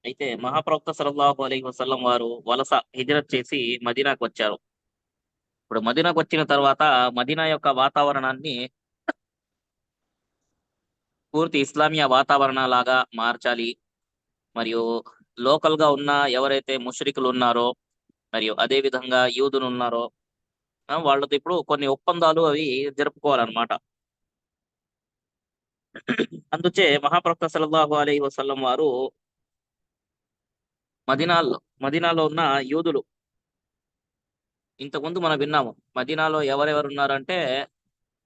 అయితే మహాప్రవక్త సల్లల్లాహు అలైహి వసల్లం వారు వలస హిజ్రత్ చేసి మదీనాకు వచ్చారు. ఇప్పుడు మదీనాకు వచ్చిన తర్వాత మదీనా యొక్క వాతావరణాన్ని పూర్తి ఇస్లామియా వాతావరణ లాగా మార్చాలి. మరియు లోకల్ గా ఉన్న ఎవరైతే ముష్రికులు ఉన్నారో, మరియు అదే విధంగా యూదులు ఉన్నారో, వాళ్ళతో ఇప్పుడు కొన్ని ఒప్పందాలు అవి జరుపుకోవాలన్నమాట. అందుచే మహాప్రవక్త సల్లల్లాహు అలైహి వసల్లం వారు మదీనాలో మదీనాలో ఉన్న యూదులు, ఇంతకుముందు మనం విన్నాము మదీనాలో ఎవరెవరు ఉన్నారంటే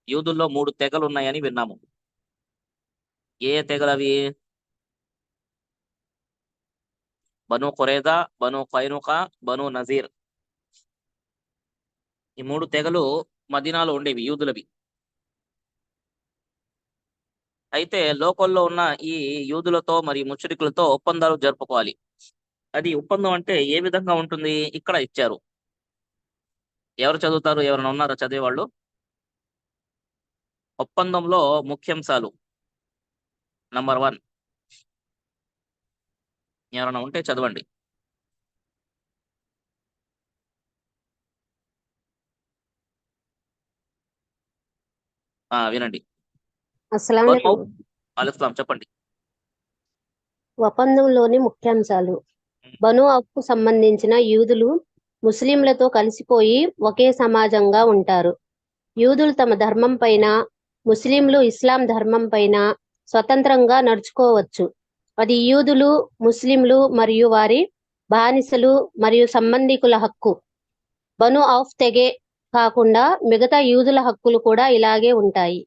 యూదుల్లో 3 తెగలు ఉన్నాయని విన్నాము. ఏ ఏ తెగలు అవి? బను ఖురైదా, బను ఖైనుకా, బను నజీర్. ఈ 3 తెగలు మదీనాలో ఉండేవి యూదులవి. అయితే లోకల్లో ఉన్న ఈ యూదులతో మరియు ముష్రికులతో ఒప్పందాలు జరుపుకోవాలి. అది ఒప్పందం అంటే ఏ విధంగా ఉంటుంది? ఇక్కడ ఇచ్చారు. ఎవరు చదువుతారు? ఎవరైనా ఉన్నారా చదివేవాళ్ళు? ఒప్పందంలో ముఖ్యాంశాలు. నంబర్ 1 ఎవరైనా ఉంటే చదవండి. వినండి. అస్సలం బను వాలేకుం. అలిస్లాం చెప్పండి. ఒప్పందంలోని ముఖ్యాంశాలు. బను ఔఫ్కు సంబంధించిన యూదులు ముస్లింలతో కలిసిపోయి ఒకే సమాజంగా ఉంటారు. యూదులు తమ ధర్మం పైన, ముస్లింలు ఇస్లాం ధర్మం పైన స్వతంత్రంగా నడుచుకోవచ్చు. అది యూదులు, ముస్లింలు మరియు వారి బానిసలు మరియు సంబంధికుల హక్కు. బను ఔఫ్ తెగే కాకుండా మిగతా యూదుల హక్కులు కూడా ఇలాగే ఉంటాయి.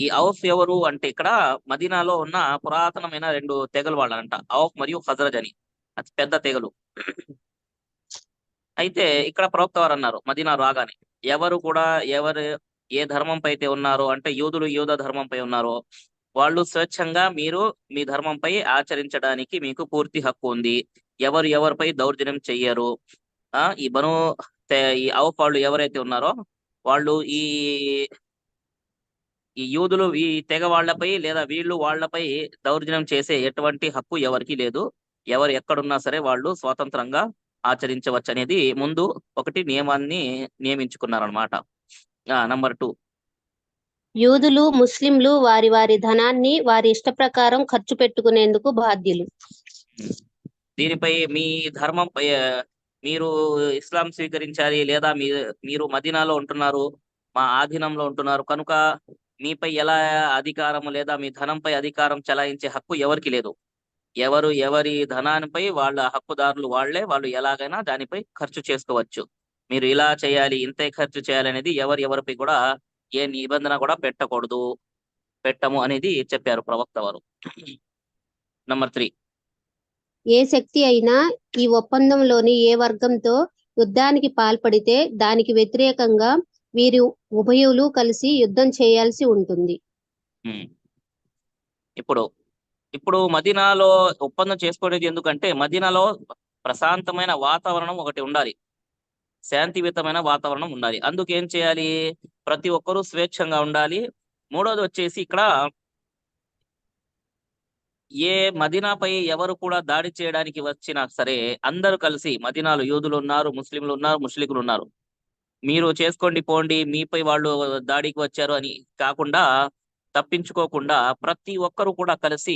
ఈ ఔఫ్ ఎవరు అంటే ఇక్కడ మదీనాలో ఉన్న పురాతనమైన 2 తెగలు వాళ్ళంట, ఔఫ్ మరియు ఖజరజ్ అని. అతి పెద్ద తెగలు. అయితే ఇక్కడ ప్రవక్త వారు అన్నారు మదీనా రాగానే, ఎవరు కూడా ఎవరు ఏ ధర్మంపై అయితే ఉన్నారో, అంటే యూదులు యూద ధర్మంపై ఉన్నారో, వాళ్ళు స్వేచ్ఛంగా మీరు మీ ధర్మంపై ఆచరించడానికి మీకు పూర్తి హక్కు ఉంది. ఎవరు ఎవరిపై దౌర్జన్యం చెయ్యరు. ఈ ఈ ఔఫ్ వాళ్ళు ఎవరైతే ఉన్నారో వాళ్ళు ఈ యూదులు ఈ తెగ వాళ్ళపై లేదా వీళ్ళు వాళ్ళపై దౌర్జన్యం చేసే ఎటువంటి హక్కు ఎవరికి లేదు. ఎవరు ఎక్కడున్నా సరే వాళ్ళు స్వతంత్రంగా ఆచరించవచ్చు అనేది ముందు ఒకటి నియమాన్ని నియమించుకున్నారనమాట. నంబర్ 2. యూదులు, ముస్లింలు వారి వారి ధనాన్ని వారి ఇష్టప్రకారం ఖర్చు పెట్టుకునేందుకు బాధ్యులు. దీనిపై మీ ధర్మంపై మీరు ఇస్లాం స్వీకరించాలి, లేదా మీరు మదీనాలో ఉంటున్నారు, మా ఆధీనంలో ఉంటున్నారు కనుక మీపై ఎలా అధికారం లేదా మీ ధనంపై అధికారం చెలాయించే హక్కు ఎవరికి లేదు. ఎవరు ఎవరి ధనానిపై వాళ్ళ హక్కుదారులు వాళ్ళే, వాళ్ళు ఎలాగైనా దానిపై ఖర్చు చేసుకోవచ్చు. మీరు ఇలా చేయాలి, ఇంతే ఖర్చు చేయాలి అనేది ఎవరిపై కూడా ఏ నిబంధన కూడా పెట్టకూడదు, పెట్టము అనేది చెప్పారు ప్రవక్త వారు. నంబర్ 3. ఏ శక్తి అయినా ఈ ఒప్పందంలోని ఏ వర్గంతో యుద్ధానికి పాల్పడితే దానికి వ్యతిరేకంగా వీరు ఉభయులు కలిసి యుద్ధం చేయాల్సి ఉంటుంది. ఇప్పుడు ఇప్పుడు మదీనాలో ఒప్పందం చేసుకునేది ఎందుకంటే మదీనాలో ప్రశాంతమైన వాతావరణం ఒకటి ఉండాలి, శాంతియుతమైన వాతావరణం ఉండాలి. అందుకు ఏం చేయాలి? ప్రతి ఒక్కరూ స్వేచ్ఛంగా ఉండాలి. మూడోది వచ్చేసి ఇక్కడ ఏ మదీనాపై ఎవరు కూడా దాడి చేయడానికి వచ్చినా సరే అందరూ కలిసి, మదీనాలో యూదులు ఉన్నారు, ముస్లింలు ఉన్నారు, ముష్లికులు ఉన్నారు, మీరు చేసుకోండి పోండి, మీపై వాళ్ళు దాడికి వచ్చారు అని కాకుండా, తప్పించుకోకుండా ప్రతి ఒక్కరు కూడా కలిసి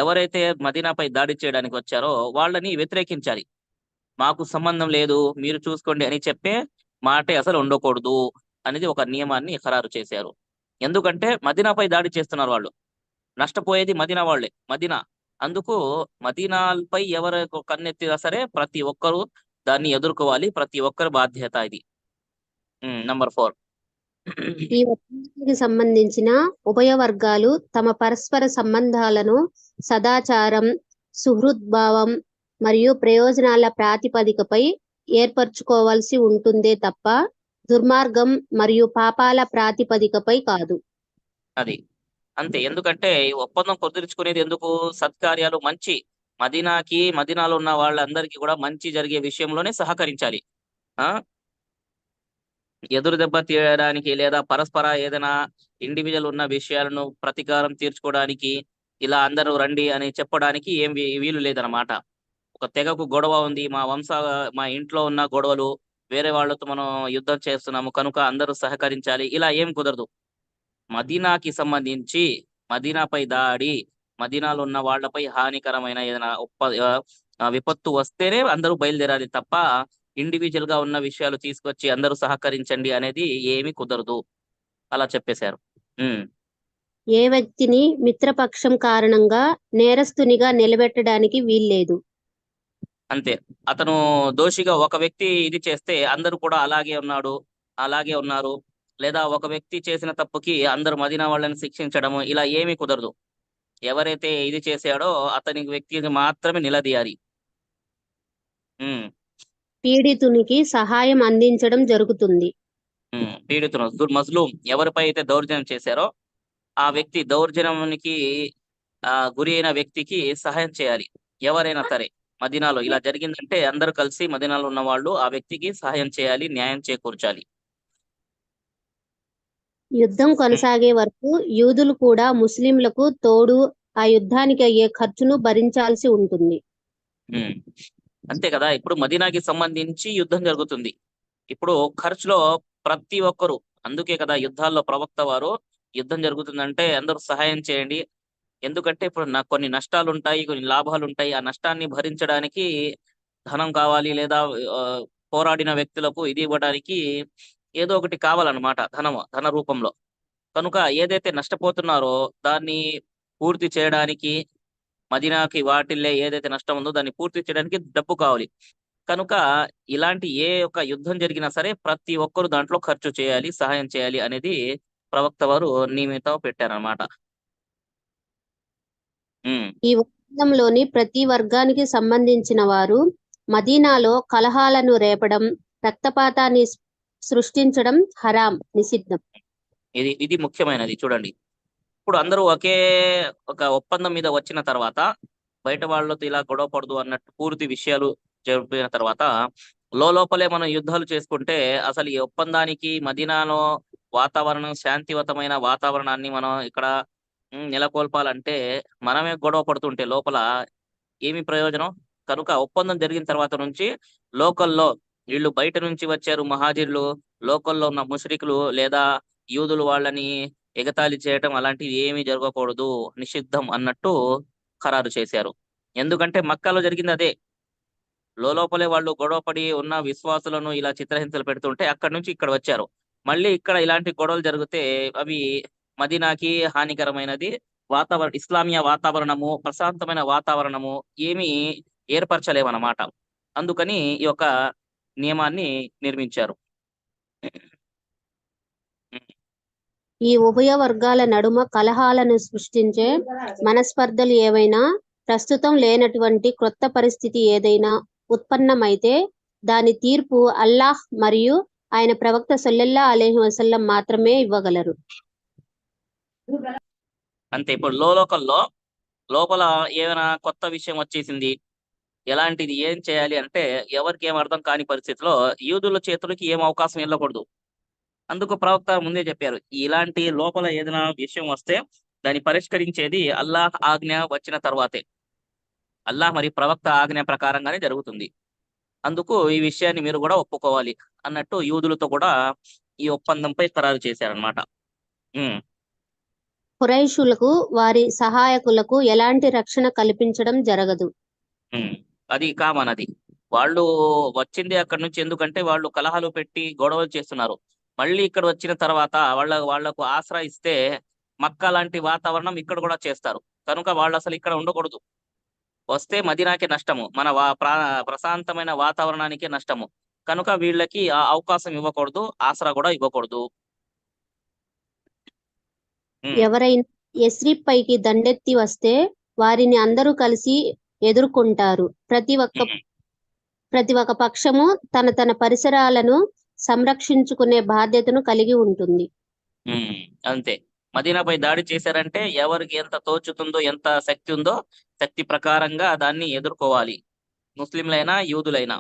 ఎవరైతే మదీనాపై దాడి చేయడానికి వచ్చారో వాళ్ళని వ్యతిరేకించాలి. మాకు సంబంధం లేదు, మీరు చూసుకోండి అని చెప్పే మాటే అసలు ఉండకూడదు అనేది ఒక నియమాన్ని ఖరారు చేశారు. ఎందుకంటే మదీనాపై దాడి చేస్తున్నారు వాళ్ళు, నష్టపోయేది మదీనా వాళ్ళే, మదీనా. అందుకు మదీనాపై ఎవరు కన్నెత్తినా సరే ప్రతి ఒక్కరూ దాన్ని ఎదుర్కోవాలి, ప్రతి ఒక్కరి బాధ్యత ఇది. నంబర్ 4. ఈ ఒప్పందానికి సంబంధించిన ఉభయ వర్గాలు తమ పరస్పర సంబంధాలను సదాచారం, సుహృద్భావం మరియు ప్రయోజనాల ప్రాతిపదికపై ఏర్పరచుకోవాల్సి ఉంటుందే తప్ప దుర్మార్గం మరియు పాపాల ప్రాతిపదికపై కాదు. అది అంతే. ఎందుకంటే ఈ ఒప్పందం కుదుర్చుకునేది ఎందుకు? సత్కార్యాలు, మంచి, మదీనాలో ఉన్న వాళ్ళందరికీ కూడా మంచి జరిగే విషయంలోనే సహకరించాలి. ఆ ఎదురు దెబ్బ తీయడానికి లేదా పరస్పర ఏదైనా ఇండివిజువల్ ఉన్న విషయాలను ప్రతీకారం తీర్చుకోవడానికి ఇలా అందరూ రండి అని చెప్పడానికి ఏం వీలు లేదనమాట. ఒక తెగకు గొడవ ఉంది, మా ఇంట్లో ఉన్న గొడవలు వేరే వాళ్ళతో మనం యుద్ధం చేస్తున్నాము కనుక అందరూ సహకరించాలి, ఇలా ఏం కుదరదు. మదీనాకి సంబంధించి మదీనాపై దాడి, మదీనాలో ఉన్న వాళ్ళపై హానికరమైన ఏదైనా విపత్తు వస్తేనే అందరూ బయలుదేరాలి తప్ప ఇండివిజువల్ గా ఉన్న విషయాలు తీసుకొచ్చి అందరూ సహకరించండి అనేది ఏమీ కుదరదు. అలా చెప్పేశారు. ఉమ్, ఏ వ్యక్తిని మిత్రపక్షం కారణంగా నేరస్తునిగా నిలబెట్టడానికి వీల్లేదు. అంతే. అతను దోషిగా ఒక వ్యక్తి ఇది చేస్తే అందరూ కూడా అలాగే ఉన్నారు, లేదా ఒక వ్యక్తి చేసిన తప్పుకి అందరూ మదీనా వాళ్ళని శిక్షించడము ఇలా ఏమీ కుదరదు. ఎవరైతే ఇది చేశాడో అతని వ్యక్తిని మాత్రమే నిలదీయాలి. ఉమ్, పీడితునికి సహాయం అందించడం జరుగుతుంది. పీడితులు మజ్లూం ఎవరిపై అయితే దౌర్జన్యం చేశారో ఆ వ్యక్తి దౌర్జన్యానికి గురి అయిన వ్యక్తికి సహాయం చేయాలి. ఎవరైనా సరే మదీనాలో ఇలా జరిగిందంటే అందరూ కలిసి మదీనాలో ఉన్న వాళ్ళు ఆ వ్యక్తికి సహాయం చేయాలి, న్యాయం చేకూర్చాలి. యుద్ధం కొనసాగే వరకు యూదులు కూడా ముస్లింలకు తోడు ఆ యుద్ధానికి అయ్యే ఖర్చును భరించాల్సి ఉంటుంది. ఉమ్, అంతే కదా. ఇప్పుడు మదీనాకి సంబంధించి యుద్ధం జరుగుతుంది. ఇప్పుడు ఖర్చులో ప్రతి ఒక్కరు, అందుకే కదా యుద్ధాల్లో ప్రవక్త వారు యుద్ధం జరుగుతుందంటే అందరూ సహాయం చేయండి, ఎందుకంటే ఇప్పుడు నాకు కొన్ని నష్టాలు ఉంటాయి, కొన్ని లాభాలు ఉంటాయి, ఆ నష్టాన్ని భరించడానికి ధనం కావాలి, లేదా ఆ, పోరాడిన వ్యక్తులకు ఇది ఇవ్వడానికి ఏదో ఒకటి కావాలన్నమాట, ధన రూపంలో. కనుక ఏదైతే నష్టపోతున్నారో దాన్ని పూర్తి చేయడానికి మదీనాకి వాటిల్లే ఏదైతే నష్టం ఉందో దాన్ని పూర్తి చేయడానికి డబ్బు కావాలి. కనుక ఇలాంటి ఏ ఒక్క యుద్ధం జరిగినా సరే ప్రతి ఒక్కరు దాంట్లో ఖర్చు చేయాలి, సహాయం చేయాలి అనేది ప్రవక్త వారు నియమితం పెట్టారనమాట. ఈ ఒప్పందంలోని ప్రతి వర్గానికి సంబంధించిన వారు మదీనాలో కలహాలను రేపడం, రక్తపాతాన్ని సృష్టించడం హరాం, నిషిద్ధం. ఇది ముఖ్యమైనది చూడండి. ఇప్పుడు అందరూ ఒక ఒప్పందం మీద వచ్చిన తర్వాత బయట వాళ్ళతో ఇలా గొడవ పడదు అన్నట్టు పూర్తి విషయాలు జరిపిన తర్వాత లోపలే మనం యుద్ధాలు చేసుకుంటే అసలు ఈ ఒప్పందానికి మదీనాలో శాంతియుతమైన వాతావరణాన్ని మనం ఇక్కడ నెలకొల్పాలంటే మనమే గొడవ పడుతుంటే లోపల ఏమి ప్రయోజనం? కనుక ఒప్పందం జరిగిన తర్వాత నుంచి లోకల్లో వీళ్ళు బయట నుంచి వచ్చారు మహాజిర్లు, లోకల్లో ఉన్న ముష్రికులు లేదా యూదులు వాళ్ళని ఎగతాళి చేయటం అలాంటివి ఏమీ జరగకూడదు, నిషిద్ధం అన్నట్టు ఖరారు చేశారు. ఎందుకంటే మక్కాలో జరిగింది అదే. లోపలే వాళ్ళు గొడవపడి ఉన్న విశ్వాసులను ఇలా చిత్రహింసలు పెడుతుంటే అక్కడి నుంచి ఇక్కడ వచ్చారు. మళ్ళీ ఇక్కడ ఇలాంటి గొడవలు జరిగితే అవి మదీనాకి హానికరమైనది. ఇస్లామియా వాతావరణము, ప్రశాంతమైన వాతావరణము ఏమీ ఏర్పరచలేవన్నమాట. అందుకని ఈ యొక్క నియమాన్ని నిర్మించారు. ఈ ఉభయ వర్గాల నడుమ కలహాలను సృష్టించే మనస్పర్ధలు ఏవైనా, ప్రస్తుతం లేనటువంటి క్రొత్త పరిస్థితి ఏదైనా ఉత్పన్నమైతే దాని తీర్పు అల్లాహ్ మరియు ఆయన ప్రవక్త సల్లల్లాహు అలైహి వసల్లం మాత్రమే ఇవ్వగలరు. అంతే. ఇప్పుడు లోపల ఏమైనా కొత్త విషయం వచ్చేసింది, ఎలాంటిది ఏం చేయాలి అంటే ఎవరికి ఏం అర్థం కాని పరిస్థితిలో యూదుల చేతులకి ఏం అవకాశం వెళ్ళకూడదు. అందుకు ప్రవక్త ముందే చెప్పారు, ఇలాంటి లోపల ఏదైనా విషయం వస్తే దాన్ని పరిష్కరించేది అల్లాహ్ ఆజ్ఞ వచ్చిన తర్వాతే. అల్లాహ్ మరి ప్రవక్త ఆజ్ఞ ప్రకారంగానే జరుగుతుంది. అందుకు ఈ విషయాన్ని మీరు కూడా ఒప్పుకోవాలి అన్నట్టు యూదులతో కూడా ఈ ఒప్పందంపై ఖరారు చేశారనమాట. ఖురైషులకు వారి సహాయకులకు ఎలాంటి రక్షణ కల్పించడం జరగదు. అది కామన్. అది వాళ్ళు వచ్చింది అక్కడి నుంచి, ఎందుకంటే వాళ్ళు కలహాలు పెట్టి గొడవలు చేస్తున్నారు. మళ్ళీ ఇక్కడ వచ్చిన తర్వాత వాళ్లకు ఆసరా ఇస్తే మక్కా లాంటి వాతావరణం ఇక్కడ కూడా చేస్తారు. కనుక వాళ్ళు అసలు ఇక్కడ ఉండకూడదు. వస్తే మదీనాకే నష్టము, మన ప్రశాంతమైన వాతావరణానికే నష్టము. కనుక వీళ్ళకి ఆ అవకాశం ఇవ్వకూడదు, ఆసరా కూడా ఇవ్వకూడదు. ఎవరైనా యస్రిబ్ పైకి దండెత్తి వస్తే వారిని అందరూ కలిసి ఎదుర్కొంటారు. ప్రతి ఒక్క పక్షము తన పరిసరాలను సంరక్షించుకునే బాధ్యతను కలిగి ఉంటుంది. అంతే. మదీనాపై దాడి చేశారంటే ఎవరికి ఎంత తోచుతుందో, ఎంత శక్తి ఉందో శక్తి ప్రకారంగా దాన్ని ఎదుర్కోవాలి, ముస్లింలైనా యూదులైనా.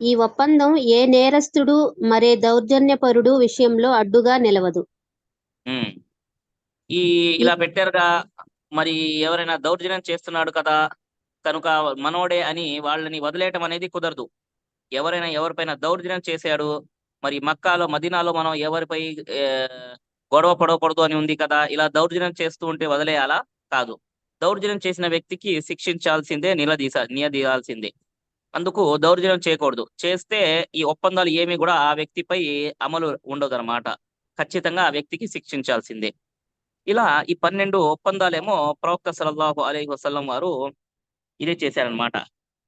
ఈ ఒప్పందం ఏ నేరస్తుడు మరే దౌర్జన్యపరుడు విషయంలో అడ్డుగా నిలవదు. ఈ ఇలా పెట్టారుగా, మరి ఎవరైనా దౌర్జన్యం చేస్తున్నాడు కదా కనుక మనోడే అని వాళ్ళని వదిలేయటం అనేది కుదరదు. ఎవరైనా ఎవరిపైన దౌర్జన్యం చేశాడు, మరి మక్కాలో మదీనాలో మనం ఎవరిపై ఆ, గొడవ పడకూడదు అని ఉంది కదా, ఇలా దౌర్జన్యం చేస్తూ ఉంటే వదిలేయాలా? కాదు. దౌర్జన్యం చేసిన వ్యక్తికి శిక్షించాల్సిందే, నిలదీయాల్సిందే. అందుకు దౌర్జన్యం చేయకూడదు. చేస్తే ఈ ఒప్పందాలు ఏమి కూడా ఆ వ్యక్తిపై అమలు ఉండదు అనమాట. ఖచ్చితంగా ఆ వ్యక్తికి శిక్షించాల్సిందే. ఇలా ఈ 12 ఒప్పందాలేమో ప్రవక్త సల్లల్లాహు అలైహి వసల్లం వారు ఇదే చేశారనమాట.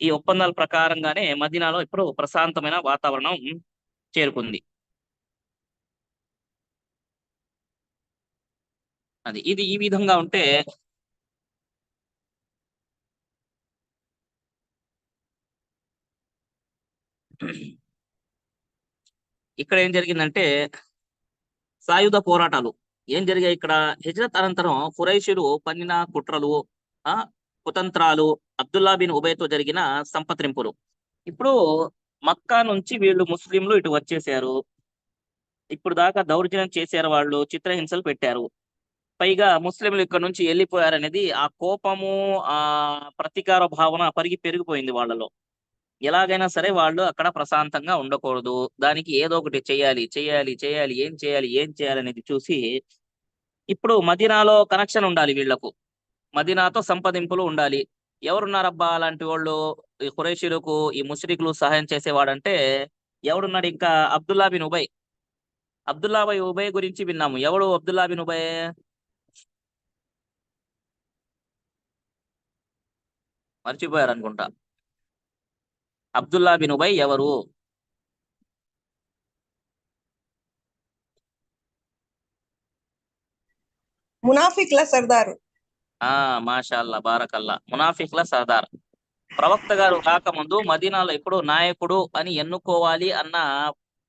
ఈ ఒప్పందాల ప్రకారంగానే మదీనాలో ఇప్పుడు ప్రశాంతమైన వాతావరణం చేరుకుంది. ఇది ఈ విధంగా ఉంటే ఇక్కడ ఏం జరిగిందంటే సాయుధ పోరాటాలు ఏం జరిగాయి ఇక్కడ. హిజ్రత్ అనంతరం ఖురైషీలు పన్నిన కుట్రలు, ఆ కుతంత్రాలు, అబ్దుల్లా బిన్ ఉబైతో జరిగిన సంపత్రింపులు. ఇప్పుడు మక్కా నుంచి వీళ్ళు ముస్లింలు ఇటు వచ్చేసారు. ఇప్పుడు దాకా దౌర్జన్యం చేశారు, వాళ్ళు చిత్రహింసలు పెట్టారు. పైగా ముస్లింలు ఇక్కడ నుంచి వెళ్ళిపోయారనేది ఆ కోపము, ఆ ప్రతీకార భావన పెరిగిపోయింది వాళ్ళలో. ఎలాగైనా సరే వాళ్ళు అక్కడ ప్రశాంతంగా ఉండకూడదు, దానికి ఏదో ఒకటి చేయాలి చేయాలి చేయాలి, ఏం చేయాలి అనేది చూసి ఇప్పుడు మదీనాలో కనెక్షన్ ఉండాలి వీళ్లకు, మదీనాతో సంప్రదింపులు ఉండాలి. ఎవరున్నారబ్బా అలాంటి వాళ్ళు ఈ ఖురైషీలకు, ఈ ముష్రికులు సహాయం చేసేవాడంటే ఎవడున్నాడు ఇంకా? Abdullah bin Ubai. Abdullah bin Ubai గురించి విన్నాము. ఎవడు అబ్దుల్లా బిన్ ఉబై? మర్చిపోయారు అనుకుంటా. అబ్దుల్లా బిన్ ఉబై ఎవరు? మునాఫిక్ల సర్దారు. మాషాల్లా, బారకల్లా. మునాఫిక్ల సర్దార్. ప్రవక్త గారు రాకముందు మదీనాలో ఇప్పుడు నాయకుడు అని ఎన్నుకోవాలి అన్న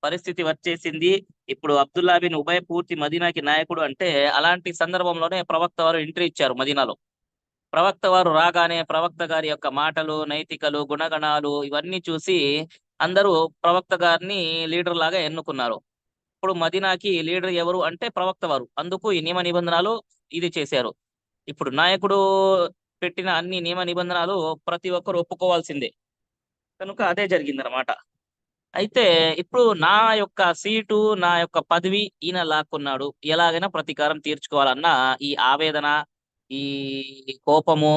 పరిస్థితి వచ్చేసింది. ఇప్పుడు అబ్దుల్లా బిన్ ఉబై పూర్తి మదీనాకి నాయకుడు అంటే అలాంటి సందర్భంలోనే ప్రవక్త వారు ఎంట్రీ ఇచ్చారు మదీనాలో. ప్రవక్త వారు రాగానే ప్రవక్త గారి యొక్క మాటలు, నైతికలు, గుణగణాలు ఇవన్నీ చూసి అందరూ ప్రవక్త గారిని లీడర్ లాగా ఎన్నుకున్నారు. ఇప్పుడు మదీనాకి లీడర్ ఎవరు అంటే ప్రవక్త వారు. అందుకు ఈ నియమ నిబంధనలు ఇది చేశారు. ఇప్పుడు నాయకుడు పెట్టిన అన్ని నియమ నిబంధనలు ప్రతి ఒక్కరు ఒప్పుకోవాల్సిందే. కనుక అదే జరిగిందనమాట. అయితే ఇప్పుడు నా యొక్క సీటు, నా యొక్క పదవి ఈయన లాక్కున్నాడు, ఎలాగైనా ప్రతీకారం తీర్చుకోవాలన్న ఈ ఆవేదన, ఈ కోపము,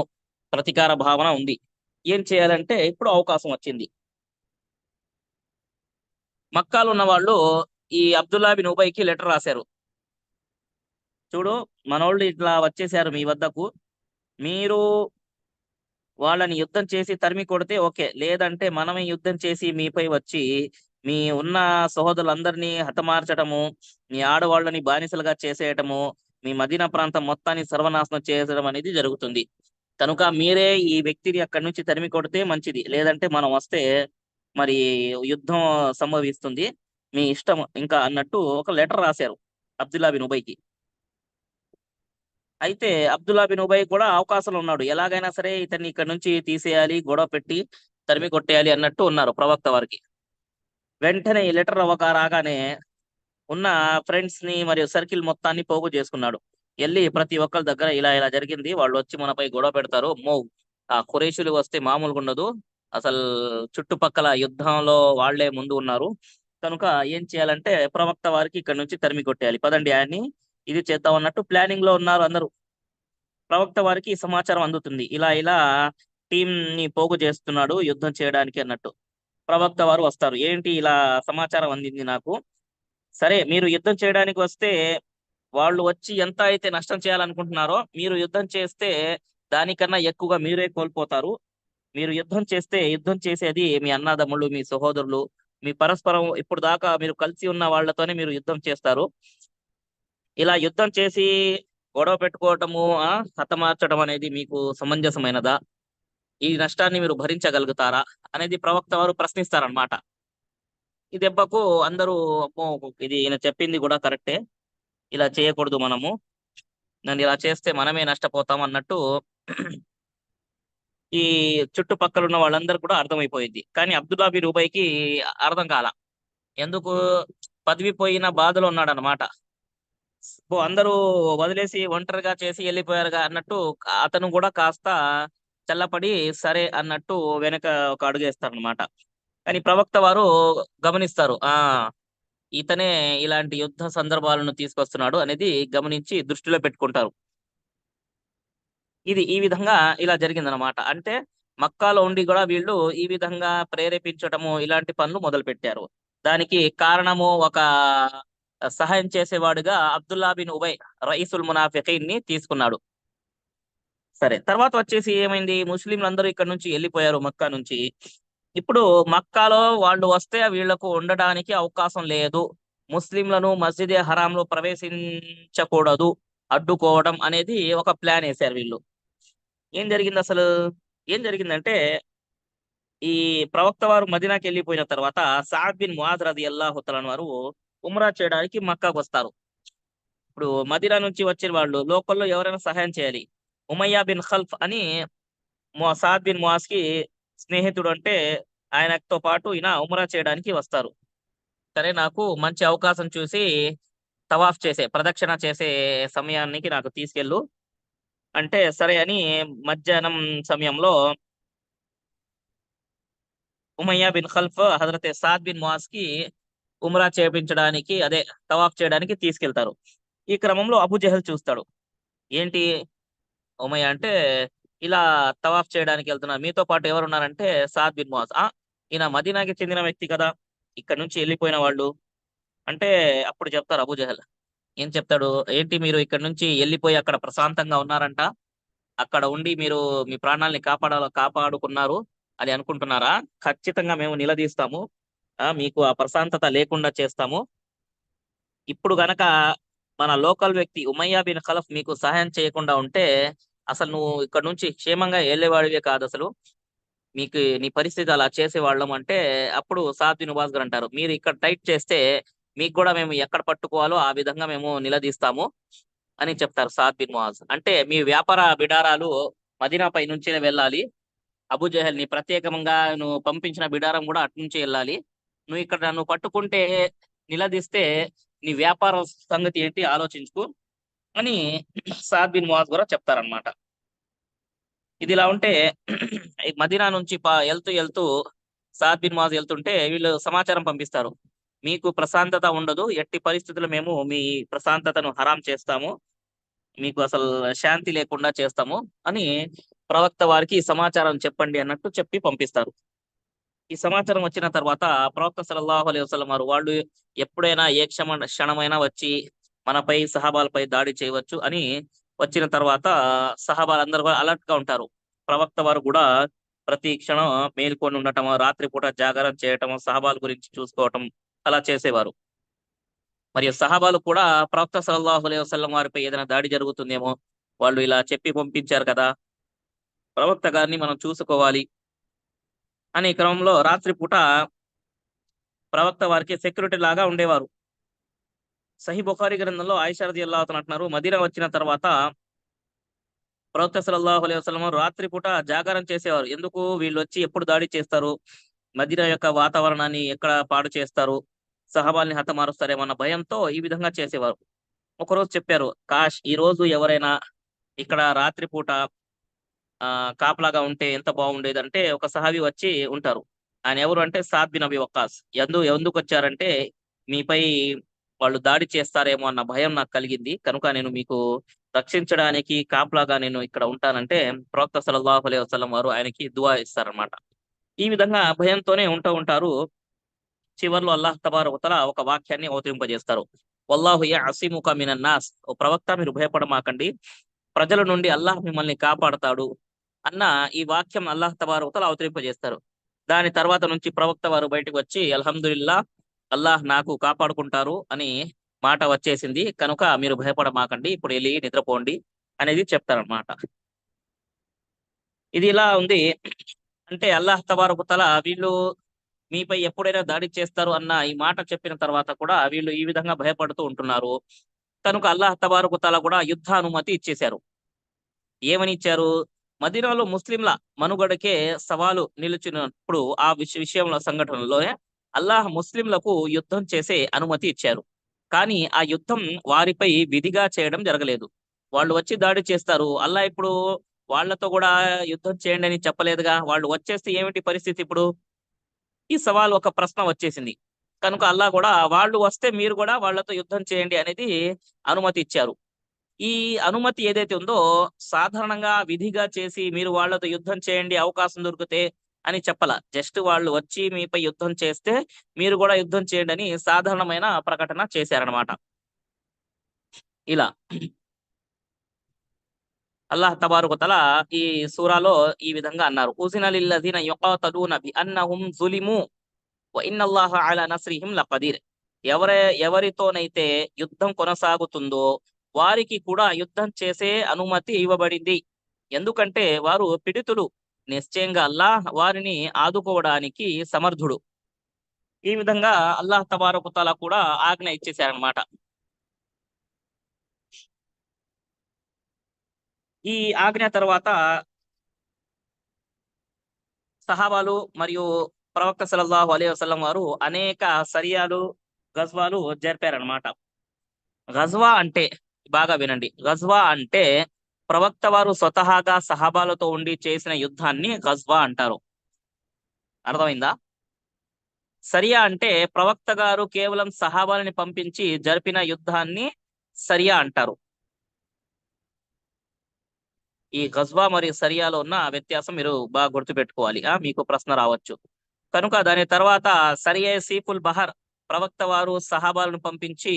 ప్రతీకార భావన ఉంది. ఏం చేయాలంటే ఇప్పుడు అవకాశం వచ్చింది. మక్కాలో ఉన్న వాళ్ళు ఈ అబ్దుల్లా బిన్ ఉబైకి లెటర్ రాశారు. చూడు, మనోళ్ళు ఇట్లా వచ్చేసారు మీ వద్దకు, మీరు వాళ్ళని యుద్ధం చేసి తరిమి కొడితే ఓకే, లేదంటే మనమే యుద్ధం చేసి మీపై వచ్చి మీ ఉన్న సహోదరులందరినీ హతమార్చటము, మీ ఆడవాళ్ళని బానిసలుగా చేసేయటము, మీ మదీనా ప్రాంతం మొత్తాన్ని సర్వనాశనం చేసడం అనేది జరుగుతుంది. కనుక మీరే ఈ వ్యక్తిని అక్కడి నుంచి తరిమి కొడితే మంచిది, లేదంటే మనం వస్తే మరి యుద్ధం సంభవిస్తుంది, మీ ఇష్టం ఇంకా అన్నట్టు ఒక లెటర్ రాశారు అబ్దుల్లా బిన్ ఉబైకి. అయితే అబ్దుల్లా బిన్ ఉబై కూడా అవకాశంలో ఉన్నాడు, ఎలాగైనా సరే ఇతన్ని ఇక్కడ నుంచి తీసేయాలి, గొడవ పెట్టి తరిమి కొట్టేయాలి అన్నట్టు ఉన్నారు ప్రవక్త వారికి. వెంటనే ఈ లెటర్ రాగానే ఉన్న ఫ్రెండ్స్ ని మరియు సర్కిల్ మొత్తాన్ని పోగు చేసుకున్నాడు. వెళ్ళి ప్రతి ఒక్కరి దగ్గర ఇలా ఇలా జరిగింది, వాళ్ళు వచ్చి మనపై గొడవ పెడతారు, ఆ ఖురైషులు వస్తే మామూలుగా ఉండదు, అసలు చుట్టుపక్కల యుద్ధంలో వాళ్లే ముందు ఉన్నారు, కనుక ఏం చేయాలంటే ప్రవక్త వారికి ఇక్కడ నుంచి తరిమి కొట్టేయాలి, పదండి ఆయన్ని ఇది చేద్దాం అన్నట్టు ప్లానింగ్ లో ఉన్నారు అందరూ. ప్రవక్త వారికి ఈ సమాచారం అందుతుంది, ఇలా ఇలా టీం ని పోగు చేస్తున్నాడు యుద్ధం చేయడానికి అన్నట్టు. ప్రవక్త వారు వస్తారు, ఏంటి ఇలా సమాచారం అందింది నాకు, సరే మీరు యుద్ధం చేయడానికి వస్తే వాళ్ళు వచ్చి ఎంత అయితే నష్టం చేయాలనుకుంటున్నారో మీరు యుద్ధం చేస్తే దానికన్నా ఎక్కువగా మీరే కోల్పోతారు. మీరు యుద్ధం చేసేది మీ అన్నదమ్ములు, మీ సహోదరులు, మీ పరస్పరం ఇప్పుడు దాకా మీరు కలిసి ఉన్న వాళ్ళతోనే మీరు యుద్ధం చేస్తారు. ఇలా యుద్ధం చేసి గొడవ పెట్టుకోవటము, హతమార్చడం అనేది మీకు సమంజసమైనదా? ఈ నష్టాన్ని మీరు భరించగలుగుతారా అనేది ప్రవక్త వారు ప్రశ్నిస్తారనమాట. ఈ దెబ్బకు అందరూ అమ్మో, ఇది ఈయన చెప్పింది కూడా కరెక్టే, ఇలా చేయకూడదు మనము, నన్ను ఇలా చేస్తే మనమే నష్టపోతాం అన్నట్టు ఈ చుట్టుపక్కల ఉన్న వాళ్ళందరూ కూడా అర్థమైపోయింది. కానీ అబ్దుల్లా బిన్ ఉబైకి అర్థం కాల. ఎందుకు? పదవి పోయిన బాధలో ఉన్నాడు అనమాట. అందరూ వదిలేసి ఒంటరిగా చేసి వెళ్ళిపోయారుగా అన్నట్టు అతను కూడా కాస్త చల్లపడి సరే అన్నట్టు వెనక ఒక అడుగేస్తారు అనమాట. కానీ ప్రవక్త వారు గమనిస్తారు, ఇతనే ఇలాంటి యుద్ధ సందర్భాలను తీసుకొస్తున్నాడు అనేది గమనించి దృష్టిలో పెట్టుకుంటారు. ఈ విధంగా ఇలా జరిగిందనమాట. అంటే మక్కాలో ఉండి కూడా వీళ్ళు ఈ విధంగా ప్రేరేపించటము ఇలాంటి పనులు మొదలు పెట్టారు. దానికి కారణము ఒక సహాయం చేసేవాడుగా అబ్దుల్లా బిన్ ఉబై రయీసుల్ మునాఫికీన్ ని తీసుకున్నాడు. సరే, తర్వాత వచ్చేసి ఏమైంది, ముస్లింలు అందరూ ఇక్కడ నుంచి వెళ్ళిపోయారు మక్కా నుంచి. ఇప్పుడు మక్కాలో వాళ్ళు వస్తే వీళ్లకు ఉండడానికి అవకాశం లేదు, ముస్లింలను మస్జిద్ హరాంలో ప్రవేశించకూడదు, అడ్డుకోవడం అనేది ఒక ప్లాన్ వేశారు వీళ్ళు. ఏం జరిగింది అసలు, ఏం జరిగిందంటే ఈ ప్రవక్త వారు మదీనాకి వెళ్ళిపోయిన తర్వాత సఅద్ బిన్ ముఆజ్ రదియల్లాహు తఆలా వారు ఉమ్రా చేయడానికి మక్కాకు వస్తారు. ఇప్పుడు మదీనా నుంచి వచ్చిన వాళ్ళు లోకల్లో ఎవరైనా సహాయం చేయాలి. ఉమయ్యా బిన్ ఖల్ఫ్ అని సఅద్ బిన్ ముఆజ్ కి స్నేహితుడు, అంటే ఆయనతో పాటు ఈయన ఉమ్రా చేయడానికి వస్తారు. సరే, నాకు మంచి అవకాశం చూసి తవాఫ్ చేసే ప్రదక్షిణ చేసే సమయానికి నాకు తీసుకెళ్ళు అంటే సరే అని మధ్యాహ్నం సమయంలో ఉమయ్యా బిన్ ఖల్ఫ్ హజరత్ సఅద్ బిన్ ముఆజ్ కి ఉమ్రా చేపించడానికి, అదే తవాఫ్ చేయడానికి తీసుకెళ్తారు. ఈ క్రమంలో అబూ జహల్ చూస్తాడు. ఏంటి ఉమయ్య అంటే ఇలా తవాఫ్ చేయడానికి వెళ్తున్నారు, మీతో పాటు ఎవరు ఉన్నారంటే సఅద్ బిన్ ముఆజ్. ఈయన మదీనాకి చెందిన వ్యక్తి కదా, ఇక్కడ నుంచి వెళ్ళిపోయిన వాళ్ళు అంటే. అప్పుడు చెప్తారు అబూ జహల్, ఏం చెప్తాడు, ఏంటి మీరు ఇక్కడ నుంచి వెళ్ళిపోయి అక్కడ ప్రశాంతంగా ఉన్నారంట, అక్కడ ఉండి మీరు మీ ప్రాణాలని కాపాడుకున్నారు అని అనుకుంటున్నారా? ఖచ్చితంగా మేము నిలదీస్తాము, మీకు ఆ ప్రశాంతత లేకుండా చేస్తాము. ఇప్పుడు గనక మన లోకల్ వ్యక్తి ఉమయ్యా బిన్ ఖలఫ్ మీకు సహాయం చేయకుండా ఉంటే అసలు నువ్వు ఇక్కడ నుంచి క్షేమంగా వెళ్ళేవాడివే కాదు, అసలు మీకు నీ పరిస్థితి అలా చేసేవాళ్ళం అంటే. అప్పుడు సఅద్ బిన్ ముఆజ్ గారు అంటారు, మీరు ఇక్కడ టైట్ చేస్తే మీకు కూడా మేము ఎక్కడ పట్టుకోవాలో ఆ విధంగా మేము నిలదీస్తాము అని చెప్తారు సఅద్ బిన్ ముఆజ్. అంటే మీ వ్యాపార బిడారాలు మదీనా పై నుంచే వెళ్ళాలి, అబూ జహల్ ని ప్రత్యేకంగా నువ్వు పంపించిన బిడారం కూడా అటు నుంచి వెళ్ళాలి, నువ్వు ఇక్కడ నన్ను పట్టుకుంటే నిలదీస్తే నీ వ్యాపార సంగతి ఏంటి ఆలోచించుకో అని సఅద్ బిన్ ముఆజ్ కూడా చెప్తారనమాట. ఇది ఇలా ఉంటే మదీనా నుంచి వెళ్తూ సఅద్ బిన్ ముఆజ్ వెళ్తుంటే వీళ్ళు సమాచారం పంపిస్తారు, మీకు ప్రశాంతత ఉండదు, ఎట్టి పరిస్థితుల్లో మేము మీ ప్రశాంతతను హరాం చేస్తాము, మీకు అసలు శాంతి లేకుండా చేస్తాము అని ప్రవక్త వారికి ఈ సమాచారం చెప్పండి అన్నట్టు చెప్పి పంపిస్తారు. ఈ సమాచారం వచ్చిన తర్వాత ప్రవక్త సల్లల్లాహు అలైహి వసల్లం వారు వాళ్ళు ఎప్పుడైనా ఏ క్షణమైనా వచ్చి మనపై సహాబాలపై దాడి చేయవచ్చు అని వచ్చిన తర్వాత సహాబాలందరూ కూడా అలర్ట్ గా ఉంటారు. ప్రవక్త వారు కూడా ప్రతి క్షణం మేల్కొని ఉండటం, రాత్రిపూట జాగారం చేయటం, సహాబాల గురించి చూసుకోవటం అలా చేసేవారు. మరియు సహాబాలు కూడా ప్రవక్త సల్లల్లాహు అలైహి వసల్లం వారిపై ఏదైనా దాడి జరుగుతుందేమో, వాళ్ళు ఇలా చెప్పి పంపించారు కదా, ప్రవక్త గారిని మనం చూసుకోవాలి అనే క్రమంలో రాత్రిపూట ప్రవక్త వారికి సెక్యూరిటీ లాగా ఉండేవారు. సహీ బుఖారీ గ్రంథంలో ఆయిషా రదియల్లాహు తఆలా అంటున్నారు, మదీనా వచ్చిన తర్వాత ప్రవక్త సల్లల్లాహు అలైహి వసల్లం రాత్రిపూట జాగారం చేసేవారు. ఎందుకు, వీళ్ళు వచ్చి ఎప్పుడు దాడి చేస్తారు, మదీనా యొక్క వాతావరణాన్ని ఎక్కడ పాడు చేస్తారు, సహాబాల్ని హతమారుస్తారేమన్న భయంతో ఈ విధంగా చేసేవారు. ఒకరోజు చెప్పారు, కాష్ ఈ రోజు ఎవరైనా ఇక్కడ రాత్రిపూట కాపలాగా ఉంటే ఎంత బాగుండేది అంటే. ఒక సహాబీ వచ్చి ఉంటారు, ఆయన ఎవరు అంటే సఅద్ బిన్ అబీ వక్కాస్. ఎందుకు వచ్చారంటే మీపై వాళ్ళు దాడి చేస్తారేమో అన్న భయం నాకు కలిగింది, కనుక నేను మీకు రక్షించడానికి కాపలాగా నేను ఇక్కడ ఉంటానంటే ప్రవక్త సల్లల్లాహు అలైహి వసల్లం వారు ఆయనకి దుఆ ఇస్తారనమాట. ఈ విధంగా భయంతోనే ఉంటారు. చివర్లో అల్లాహ్ తబారక వ తఆలా ఒక వాక్యాన్ని అవతరింపజేస్తారు, వల్లాహు యఅసిముక మినన్ నాస్, ఓ ప్రవక్త మీరు భయపడమాకండి, ప్రజల నుండి అల్లాహ్ మిమ్మల్ని కాపాడతాడు అన్న ఈ వాక్యం అల్లాహ్ తబారక వ తఆలా అవతరింపజేస్తారు. దాని తర్వాత నుంచి ప్రవక్త వారు బయటకు వచ్చి అల్హమ్దులిల్లా, అల్లాహ్ నాకు కాపాడుకుంటారు అని మాట వచ్చేసింది, కనుక మీరు భయపడమాకండి, ఇప్పుడు వెళ్ళి నిద్రపోండి అనేది చెప్తారనమాట. ఇది ఇలా ఉంది. అంటే అల్లాహ్ తబారక వ తఆలా వీళ్ళు మీపై ఎప్పుడైనా దాడి చేస్తారు అన్న ఈ మాట చెప్పిన తర్వాత కూడా వీళ్ళు ఈ విధంగా భయపడుతూ ఉంటున్నారు. కనుక అల్లాహ్ తబారక వ తఆలా కూడా యుద్ధ అనుమతి ఇచ్చేశారు. ఏమని ఇచ్చారు, మదీనాలో ముస్లింల మనుగడకే సవాలు నిలిచినప్పుడు ఆ విషయంలో సంఘటనలోనే అల్లాహ్ ముస్లింలకు యుద్ధం చేసే అనుమతి ఇచ్చారు. కానీ ఆ యుద్ధం వారిపై విధిగా చేయడం జరగలేదు. వాళ్ళు వచ్చి దాడి చేస్తారు. అల్లా ఇప్పుడు వాళ్ళతో కూడా యుద్ధం చేయండి అని చెప్పలేదుగా. వాళ్ళు వచ్చేస్తే ఏమిటి పరిస్థితి ఇప్పుడు? ఈ సవాల్ ఒక ప్రశ్న వచ్చేసింది. కనుక అల్లా కూడా వాళ్ళు వస్తే మీరు కూడా వాళ్ళతో యుద్ధం చేయండి అనేది అనుమతి ఇచ్చారు. ఈ అనుమతి ఏదైతే ఉందో సాధారణంగా విధిగా చేసి మీరు వాళ్ళతో యుద్ధం చేయండి అవకాశం దొరికితే అని చెప్పల. జస్ట్ వాళ్ళు వచ్చి మీపై యుద్ధం చేస్తే మీరు కూడా యుద్ధం చేయండి అని సాధారణమైన ప్రకటన చేశారనమాట. ఇలా అల్లాహ్ తబారక తఆలా ఈ సూరాలో ఈ విధంగా అన్నారు. ఉజిన లిల్లజీన యుకాతలూన బిఅన్నహుం జులిము వ ఇన్నల్లాహ అలా నస్రిహిం లఖదీర్. ఎవరితోనైతే యుద్ధం కొనసాగుతుందో వారికి కూడా యుద్ధం చేసే అనుమతి ఇవ్వబడింది. ఎందుకంటే వారు పీడితులు. నిశ్చయంగా అల్లాహ్ వారిని ఆదుకోవడానికి సమర్థుడు. ఈ విధంగా అల్లాహ్ తబారక తఆలా కూడా ఆజ్ఞ ఇచ్చేశారనమాట. ఈ ఆజ్ఞ తర్వాత సహాబాలు మరియు ప్రవక్త సల్లల్లాహు అలైహి వసల్లం వారు అనేక సరియాలు, గజ్వాలు జరిపారనమాట. గజ్వా అంటే బాగా వినండి. గజ్వా అంటే ప్రవక్త వారు స్వతహాగా సహాబాలతో ఉండి చేసిన యుద్ధాన్ని గజ్వా అంటారు. అర్థమైందా? సరియా అంటే ప్రవక్త గారు కేవలం సహాబాలని పంపించి జరిపిన యుద్ధాన్ని సరియా అంటారు. ఈ గజ్వా మరియు సరియాలో ఉన్న వ్యత్యాసం మీరు బాగా గుర్తుపెట్టుకోవాలి. మీకు ప్రశ్న రావచ్చు. కనుక దాని తర్వాత సరియే సీఫుల్ బహర్ ప్రవక్త వారు సహాబాలను పంపించి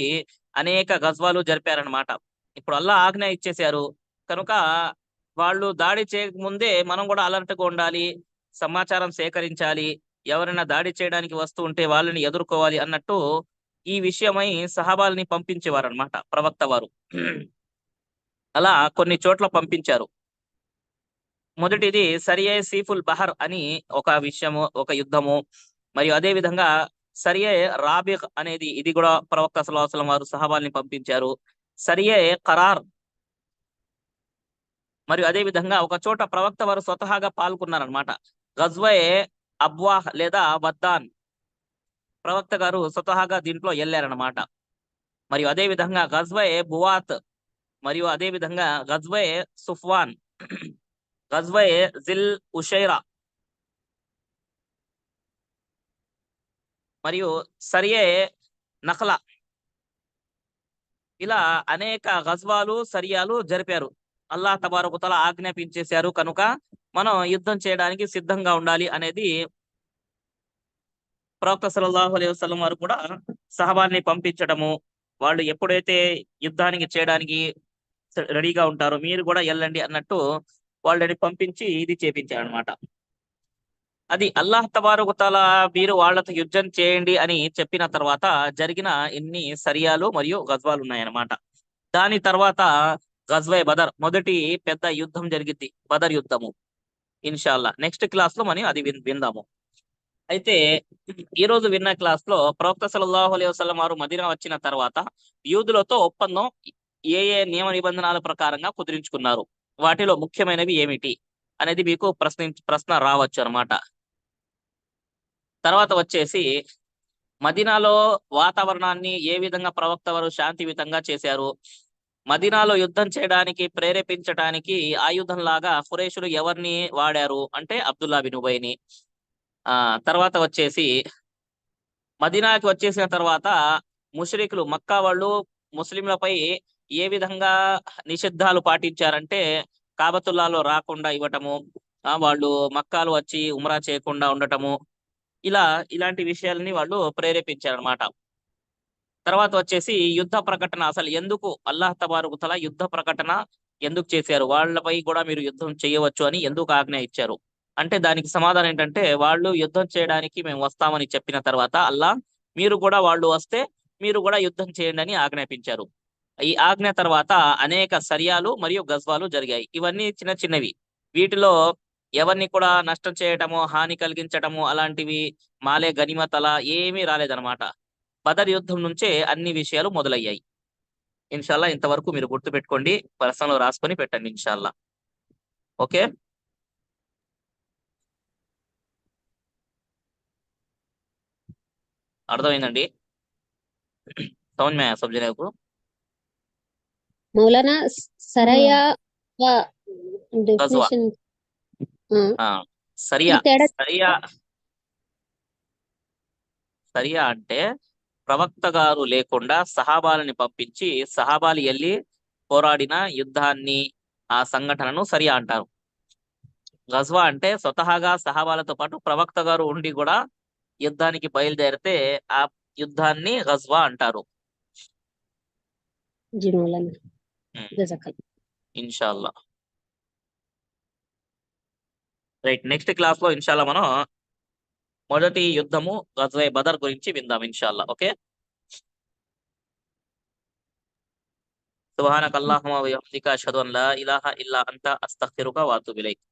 అనేక గజ్వాలు జరిపారనమాట. ఇప్పుడు అల్లా ఆజ్ఞ ఇచ్చేశారు. కనుక వాళ్ళు దాడి చేయక ముందే మనం కూడా అలర్ట్ గా ఉండాలి, సమాచారం సేకరించాలి, ఎవరైనా దాడి చేయడానికి వస్తూ ఉంటే వాళ్ళని ఎదుర్కోవాలి అన్నట్టు ఈ విషయమై సహాబాలని పంపించేవారు అనమాట ప్రవక్త వారు. అలా కొన్ని చోట్ల పంపించారు. మొదటిది సరియే సీఫుల్ బహర్ అని ఒక విషయము, ఒక యుద్ధము. మరియు అదే విధంగా సరియే రాబిగ్ అనేది ఇది కూడా ప్రవక్త సల్లల్లాహు అలైహి వసల్లం వారు సహాబాల్ని పంపించారు. సరియే ఖరార్ మరియు అదే విధంగా ఒక చోట ప్రవక్త వారు స్వతహాగా పాల్గొన్నారనమాట. గజ్వే అబ్వాహ్ లేదా వద్దాన్ ప్రవక్త గారు స్వతహాగా దీంట్లో వెళ్ళారనమాట. మరియు అదే విధంగా గజ్వే బువాత్ మరియు అదే విధంగా గజ్వే సుఫ్వాన్, గజ్వే జిల్ ఉషైరా మరియు సరియే నఖలా, ఇలా అనేక గజ్వాలు, సరియాలు జరిపారు. అల్లాహ్ తబారక తఆలా ఆజ్ఞాపించేశారు. కనుక మనం యుద్ధం చేయడానికి సిద్ధంగా ఉండాలి అనేది ప్రవక్త సల్లల్లాహు అలైహి వసల్లం వారు కూడా సహాబాల్ని పంపించడము, వాళ్ళు ఎప్పుడైతే యుద్ధానికి చేయడానికి రెడీగా ఉంటారో మీరు కూడా వెళ్ళండి అన్నట్టు వాళ్ళని పంపించి ఇది చేపించారనమాట. అది అల్లాహ్ తబారక తఆలా మీరు వాళ్ళతో యుద్ధం చేయండి అని చెప్పిన తర్వాత జరిగిన ఇన్ని సరియాలు మరియు గజ్వాలు ఉన్నాయన్నమాట. దాని తర్వాత గజ్వే బదర్ మొదటి పెద్ద యుద్ధం జరిగింది, బదర్ యుద్ధము. ఇన్షాల్లా నెక్స్ట్ క్లాస్ లో మనం అది విందాము. అయితే ఈ రోజు విన్న క్లాస్ లో ప్రవక్త సల్లల్లాహు అలైహి వసల్లం వారు మదీనా వచ్చిన తర్వాత యూదులతో ఒప్పందం ఏ ఏ నియమ నిబంధనల ప్రకారంగా కుదిరించుకున్నారు, వాటిలో ముఖ్యమైనవి ఏమిటి అనేది మీకు ప్రశ్న రావచ్చు అన్నమాట. తర్వాత వచ్చేసి మదీనాలో వాతావరణాన్ని ఏ విధంగా ప్రవక్త వారు శాంతియుతంగా చేశారు, మదీనాలో యుద్ధం చేయడానికి ప్రేరేపించడానికి ఆయుధం లాగా ఖురైషులు ఎవరిని వాడారు అంటే అబ్దుల్లా బిన్ ఉబైని. తర్వాత వచ్చేసి మదీనాకి వచ్చేసిన తర్వాత ముష్రికులు మక్కా వాళ్ళు ముస్లింలపై ఏ విధంగా నిషిద్ధాలు పాటించారంటే కాబతుల్లాలో రాకుండా ఇవ్వటము, వాళ్ళు మక్కాలు వచ్చి ఉమ్రా చేయకుండా ఉండటము, ఇలాంటి విషయాలని వాళ్ళు ప్రేరేపించారనమాట. తర్వాత వచ్చేసి యుద్ధ ప్రకటన, అసలు ఎందుకు అల్లాహ్ తబారక తఆలా యుద్ధ ప్రకటన ఎందుకు చేశారు, వాళ్ళపై కూడా మీరు యుద్ధం చేయవచ్చు అని ఎందుకు ఆజ్ఞ ఇచ్చారు అంటే దానికి సమాధానం ఏంటంటే వాళ్ళు యుద్ధం చేయడానికి మేము వస్తామని చెప్పిన తర్వాత అల్లాహ్ మీరు కూడా వాళ్ళు వస్తే మీరు కూడా యుద్ధం చేయండి అని ఆజ్ఞాపించారు. ఈ ఆజ్ఞ తర్వాత అనేక సరియాలు మరియు గజ్వాలు జరిగాయి. ఇవన్నీ చిన్న చిన్నవి. వీటిలో ఎవరిని కూడా నష్టం చేయటము, హాని కలిగించటము అలాంటివి మాలే గనిమత్ అలా ఏమీ రాలేదన్నమాట. బదర్ యుద్ధం నుంచే అన్ని విషయాలు మొదలయ్యాయి. ఇన్షాల్లా ఇంతవరకు మీరు గుర్తుపెట్టుకోండి, పర్సనల్ రాసుకొని పెట్టండి ఇన్షాల్లా. ఓకే, అర్థమైందండి. समझ में आया सब जने को? मौलाना సరయా गजवा। డెఫినేషన్ సరియా. తేడా సరియా సరియా అంటే ప్రవక్త గారు లేకుండా సహాబాలని పంపించి సహాబాలు వెళ్ళి పోరాడిన యుద్ధాన్ని ఆ సంఘటనను సరియా అంటారు. గజ్వా అంటే స్వతహాగా సహాబాలతో పాటు ప్రవక్త గారు ఉండి కూడా యుద్ధానికి బయలుదేరితే ఆ యుద్ధాన్ని గజ్వా అంటారు. జీ మౌలానా జజాకల్లా. ఇన్షాల్లా. రైట్, నెక్స్ట్ క్లాస్ లో ఇన్షాల్లా మనం మొదటి యుద్ధము గజ్వే బదర్ గురించి విందాం ఇన్షాల్లా. ఓకే, సుబ్హానక అల్లాహుమ్మ వ బిహమ్దిక అష్హదు అన్ లా ఇలాహా ఇల్లా అంత అస్తగ్ఫిరుక వ అతూబు ఇలైక్.